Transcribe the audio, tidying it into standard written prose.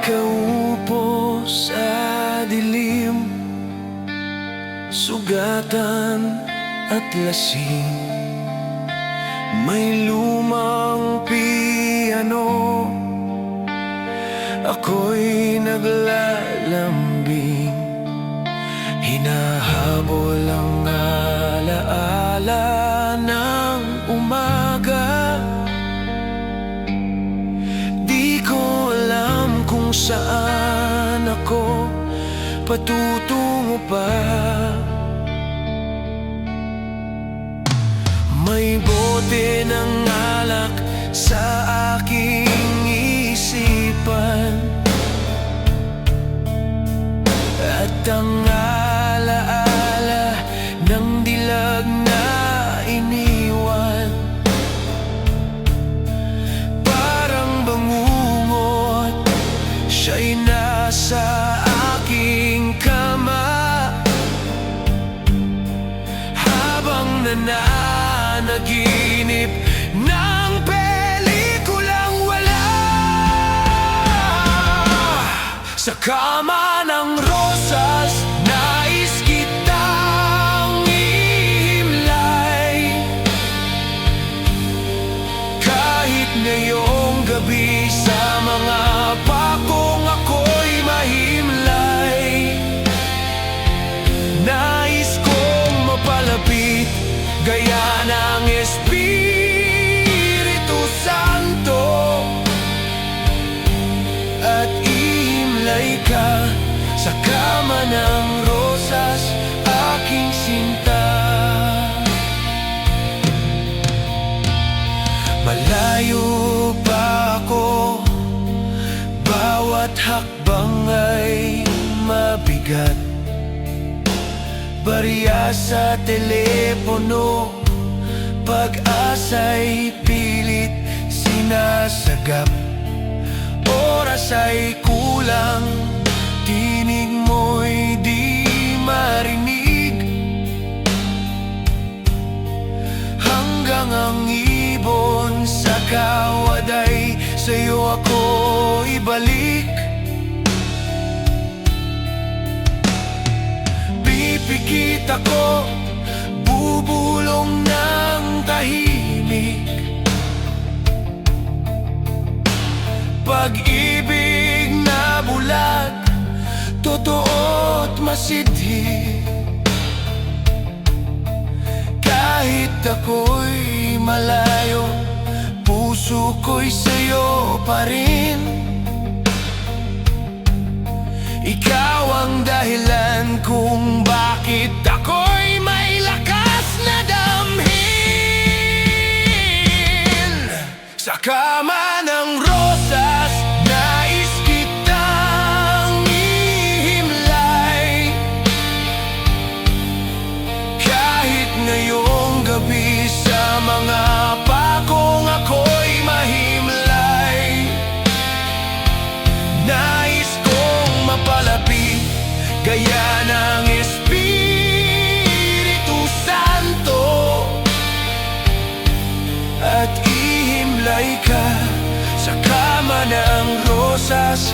nakaupo sa dilim, sugatan at lasing. May lumang piano, ako'y naglalambing. Hinahabol ang alaala ng umaga. Di ko alam kung saan ako patutungo pa. May bote ng alak sa aking isipan, at ang alaala ng dilag na iniwan. Parang bangungot, siya'y nasa aking kama, habang nananaginip ng pelikulang wala. Sa kama ng rosas, nais kitang ihimlay. Kahit ngayong gabi sa mga pakong ako'y mahimlay. Nais kong mapalapit gaya ng Espiritu Santo, at ihimlay ka sa kama ng rosas, aking sinta. Malayo pa ako, bawat hakbang ay mabigat. Barya sa telepono, pag-asa'y pilit sinasagap. Oras ay kulang, tinig mo'y di marinig. Hanggang ang ibon sa kawad ay sa'yo ako ibalik. Pipikit ako, bubulong ng tahimik. Pag-ibig na bulag, totoo't masidhi. Kahit ako'y malayo, puso ko'y sa'yo pa rin. Ikaw ang dahilan kung bakit ako'y may lakas na damhin. Sa kama ng rosas, nais kitang ihimlay. Kahit ngayong gabi sa mga pakong ako'y mahimlay. Nais kong mapalapit gaya ng Espiritu Santo, at ihimlay ka sa kama ng rosas,